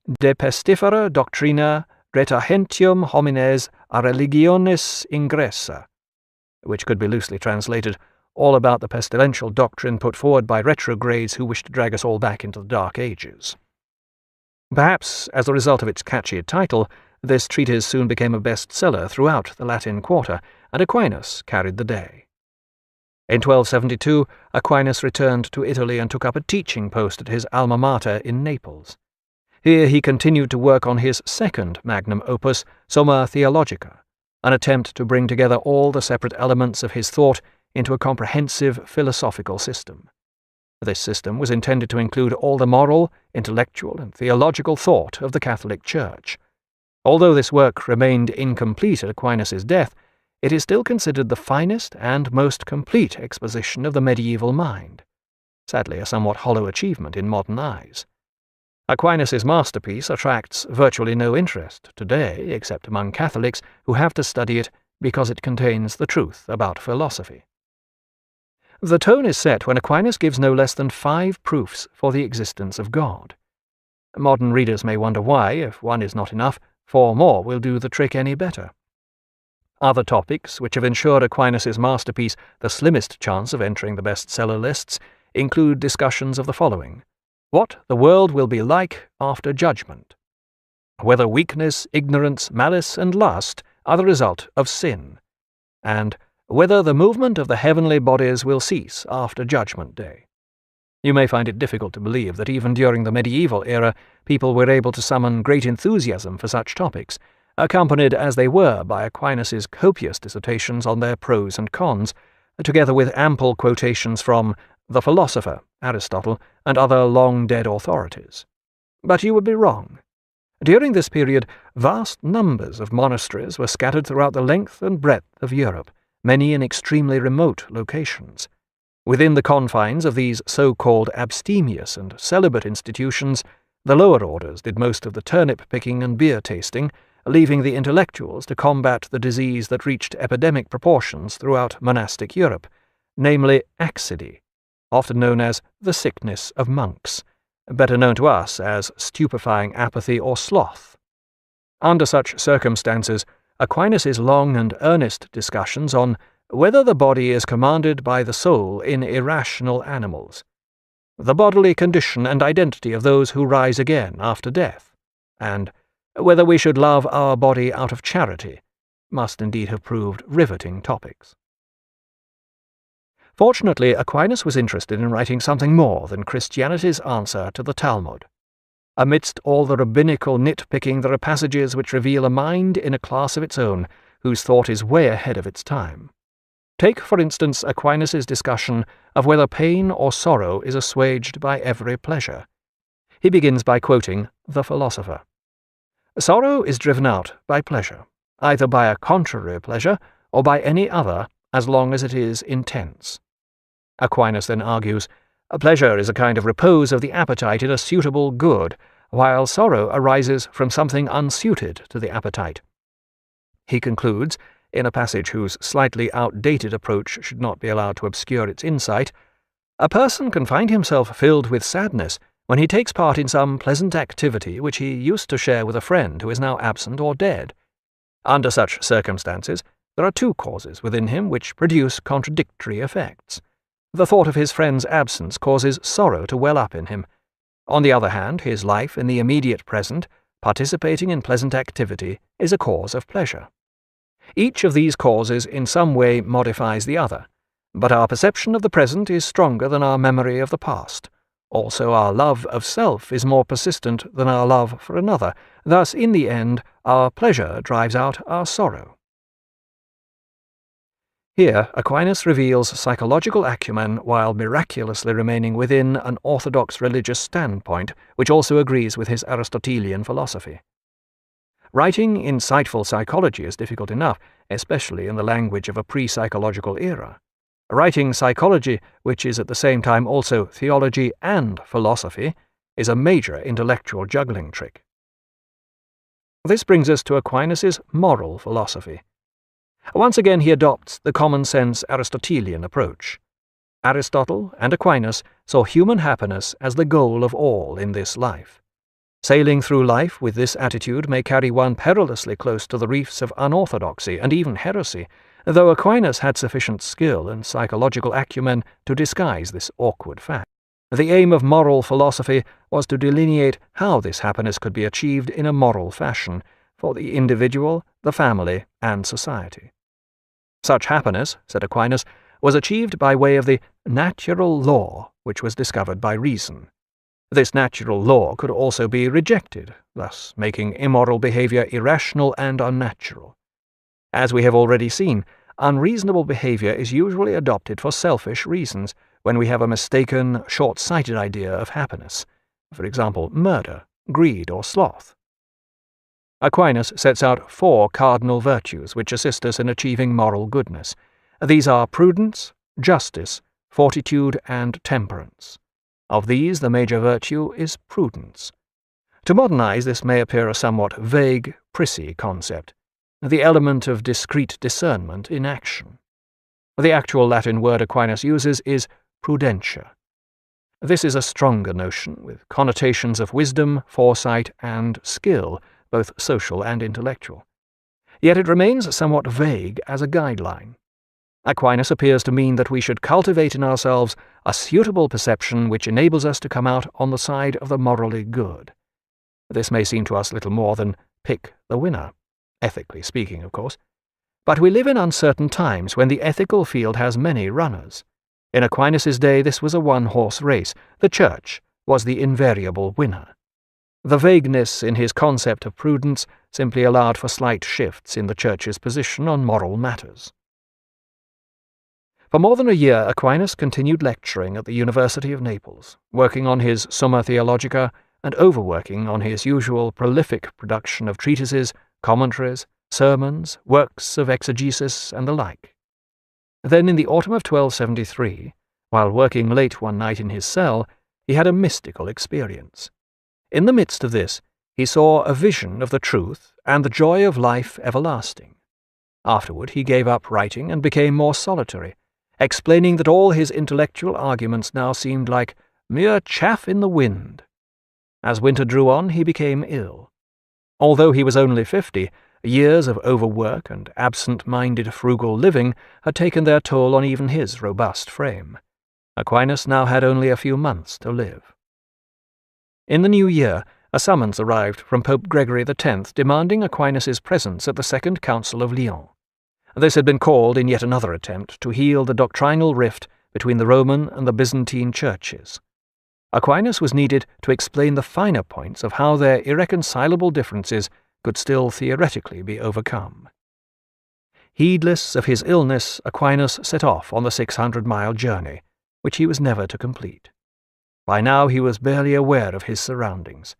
De pestifera doctrina retahentium homines a religionis ingressa, which could be loosely translated, all about the pestilential doctrine put forward by retrogrades who wish to drag us all back into the Dark Ages. Perhaps, as a result of its catchy title, this treatise soon became a bestseller throughout the Latin Quarter, and Aquinas carried the day. In 1272, Aquinas returned to Italy and took up a teaching post at his alma mater in Naples. Here he continued to work on his second magnum opus, Summa Theologica, an attempt to bring together all the separate elements of his thought into a comprehensive philosophical system. This system was intended to include all the moral, intellectual, and theological thought of the Catholic Church. Although this work remained incomplete at Aquinas' death, it is still considered the finest and most complete exposition of the medieval mind, sadly a somewhat hollow achievement in modern eyes. Aquinas' masterpiece attracts virtually no interest today, except among Catholics who have to study it because it contains the truth about philosophy. The tone is set when Aquinas gives no less than 5 proofs for the existence of God. Modern readers may wonder why, if one is not enough, 4 more will do the trick any better. Other topics which have ensured Aquinas' masterpiece the slimmest chance of entering the bestseller lists include discussions of the following: what the world will be like after judgment, whether weakness, ignorance, malice, and lust are the result of sin, and whether the movement of the heavenly bodies will cease after Judgment Day. You may find it difficult to believe that even during the medieval era people were able to summon great enthusiasm for such topics, accompanied as they were by Aquinas' copious dissertations on their pros and cons, together with ample quotations from the philosopher, Aristotle, and other long-dead authorities. But you would be wrong. During this period, vast numbers of monasteries were scattered throughout the length and breadth of Europe, many in extremely remote locations. Within the confines of these so-called abstemious and celibate institutions, the lower orders did most of the turnip-picking and beer-tasting, leaving the intellectuals to combat the disease that reached epidemic proportions throughout monastic Europe, namely axidy, often known as the sickness of monks, better known to us as stupefying apathy or sloth. Under such circumstances, Aquinas' long and earnest discussions on whether the body is commanded by the soul in irrational animals, the bodily condition and identity of those who rise again after death, and whether we should love our body out of charity, must indeed have proved riveting topics. Fortunately, Aquinas was interested in writing something more than Christianity's answer to the Talmud. Amidst all the rabbinical nitpicking, there are passages which reveal a mind in a class of its own, whose thought is way ahead of its time. Take, for instance, Aquinas' discussion of whether pain or sorrow is assuaged by every pleasure. He begins by quoting the philosopher. Sorrow is driven out by pleasure, either by a contrary pleasure or by any other, as long as it is intense. Aquinas then argues, pleasure is a kind of repose of the appetite in a suitable good, while sorrow arises from something unsuited to the appetite. He concludes, in a passage whose slightly outdated approach should not be allowed to obscure its insight, a person can find himself filled with sadness when he takes part in some pleasant activity which he used to share with a friend who is now absent or dead. Under such circumstances, there are 2 causes within him which produce contradictory effects. The thought of his friend's absence causes sorrow to well up in him. On the other hand, his life in the immediate present, participating in pleasant activity, is a cause of pleasure. Each of these causes in some way modifies the other, but our perception of the present is stronger than our memory of the past. Also, our love of self is more persistent than our love for another. Thus, in the end, our pleasure drives out our sorrow. Here, Aquinas reveals psychological acumen while miraculously remaining within an orthodox religious standpoint, which also agrees with his Aristotelian philosophy. Writing insightful psychology is difficult enough, especially in the language of a pre-psychological era. Writing psychology, which is at the same time also theology and philosophy, is a major intellectual juggling trick. This brings us to Aquinas' moral philosophy. Once again he adopts the common-sense Aristotelian approach. Aristotle and Aquinas saw human happiness as the goal of all in this life. Sailing through life with this attitude may carry one perilously close to the reefs of unorthodoxy and even heresy, though Aquinas had sufficient skill and psychological acumen to disguise this awkward fact. The aim of moral philosophy was to delineate how this happiness could be achieved in a moral fashion for the individual, the family, and society. Such happiness, said Aquinas, was achieved by way of the natural law which was discovered by reason. This natural law could also be rejected, thus making immoral behavior irrational and unnatural. As we have already seen, unreasonable behavior is usually adopted for selfish reasons when we have a mistaken, short-sighted idea of happiness, for example, murder, greed, or sloth. Aquinas sets out 4 cardinal virtues which assist us in achieving moral goodness. These are prudence, justice, fortitude, and temperance. Of these, the major virtue is prudence. To modernize, this may appear a somewhat vague, prissy concept, the element of discreet discernment in action. The actual Latin word Aquinas uses is prudentia. This is a stronger notion, with connotations of wisdom, foresight, and skill, both social and intellectual. Yet it remains somewhat vague as a guideline. Aquinas appears to mean that we should cultivate in ourselves a suitable perception which enables us to come out on the side of the morally good. This may seem to us little more than pick the winner, ethically speaking, of course. But we live in uncertain times when the ethical field has many runners. In Aquinas' day this was a one-horse race. The Church was the invariable winner. The vagueness in his concept of prudence simply allowed for slight shifts in the Church's position on moral matters. For more than a year, Aquinas continued lecturing at the University of Naples, working on his Summa Theologica and overworking on his usual prolific production of treatises, commentaries, sermons, works of exegesis, and the like. Then, in the autumn of 1273, while working late one night in his cell, he had a mystical experience. In the midst of this, he saw a vision of the truth and the joy of life everlasting. Afterward he gave up writing and became more solitary, explaining that all his intellectual arguments now seemed like mere chaff in the wind. As winter drew on, he became ill. Although he was only 50, years of overwork and absent-minded frugal living had taken their toll on even his robust frame. Aquinas now had only a few months to live. In the new year, a summons arrived from Pope Gregory X demanding Aquinas' presence at the Second Council of Lyons. This had been called in yet another attempt to heal the doctrinal rift between the Roman and the Byzantine churches. Aquinas was needed to explain the finer points of how their irreconcilable differences could still theoretically be overcome. Heedless of his illness, Aquinas set off on the 600-mile journey, which he was never to complete. By now he was barely aware of his surroundings.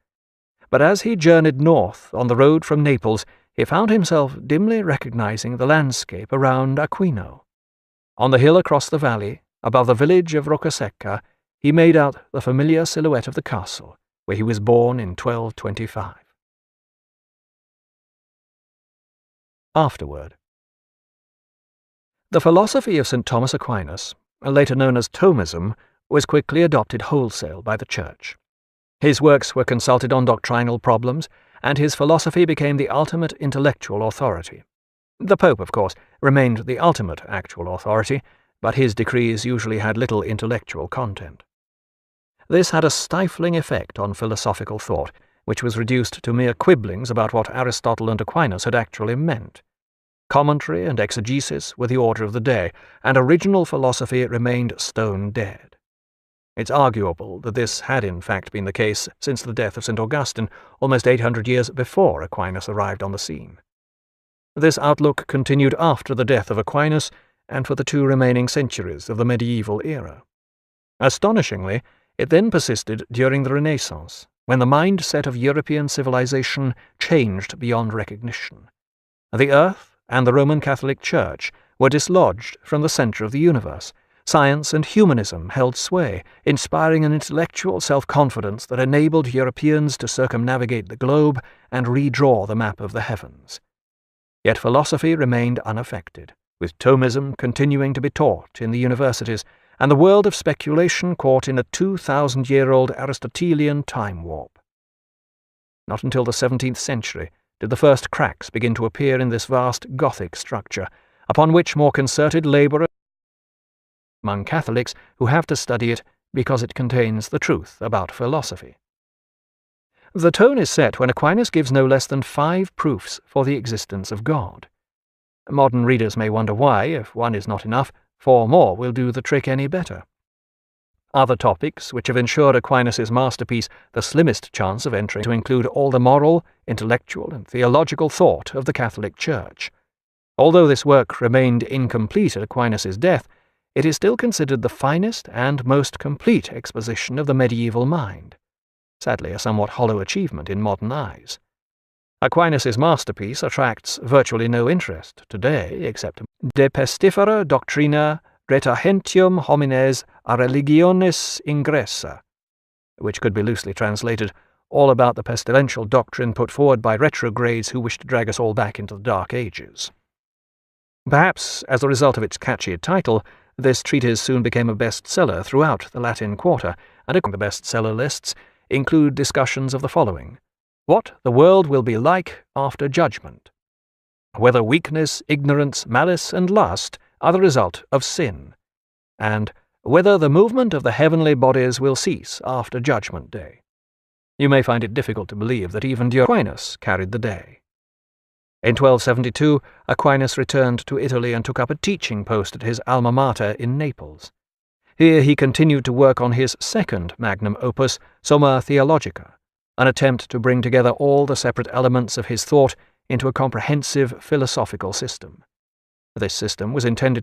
But as he journeyed north on the road from Naples, he found himself dimly recognizing the landscape around Aquino. On the hill across the valley, above the village of Roccasecca, he made out the familiar silhouette of the castle, where he was born in 1225. Afterward. The philosophy of St. Thomas Aquinas, later known as Thomism, was quickly adopted wholesale by the Church. His works were consulted on doctrinal problems, and his philosophy became the ultimate intellectual authority. The Pope, of course, remained the ultimate actual authority, but his decrees usually had little intellectual content. This had a stifling effect on philosophical thought, which was reduced to mere quibblings about what Aristotle and Aquinas had actually meant. Commentary and exegesis were the order of the day, and original philosophy remained stone dead. It's arguable that this had in fact been the case since the death of St. Augustine, almost 800 years before Aquinas arrived on the scene. This outlook continued after the death of Aquinas and for the 2 remaining centuries of the medieval era. Astonishingly, it then persisted during the Renaissance, when the mindset of European civilization changed beyond recognition. The earth and the Roman Catholic Church were dislodged from the center of the universe. Science and humanism held sway, inspiring an intellectual self-confidence that enabled Europeans to circumnavigate the globe and redraw the map of the heavens. Yet philosophy remained unaffected, with Thomism continuing to be taught in the universities, and the world of speculation caught in a 2,000-year-old Aristotelian time warp. Not until the 17th century did the first cracks begin to appear in this vast Gothic structure, upon which more concerted labour among Catholics who have to study it because it contains the truth about philosophy. The tone is set when Aquinas gives no less than 5 proofs for the existence of God. Modern readers may wonder why, if one is not enough, 4 more will do the trick any better. Other topics which have ensured Aquinas' masterpiece the slimmest chance of entering to include all the moral, intellectual, and theological thought of the Catholic Church. Although this work remained incomplete at Aquinas' death, it is still considered the finest and most complete exposition of the medieval mind. Sadly, a somewhat hollow achievement in modern eyes. Aquinas' masterpiece attracts virtually no interest today, except De pestifera doctrina retahentium homines a religionis ingressa, which could be loosely translated, all about the pestilential doctrine put forward by retrogrades who wish to drag us all back into the Dark Ages. Perhaps, as a result of its catchy title, this treatise soon became a bestseller throughout the Latin Quarter, and among the bestseller lists include discussions of the following: what the world will be like after judgment, whether weakness, ignorance, malice, and lust are the result of sin, and whether the movement of the heavenly bodies will cease after Judgment Day. You may find it difficult to believe that even Aquinas carried the day. In 1272, Aquinas returned to Italy and took up a teaching post at his alma mater in Naples. Here he continued to work on his second magnum opus, Summa Theologica, an attempt to bring together all the separate elements of his thought into a comprehensive philosophical system. This system was intended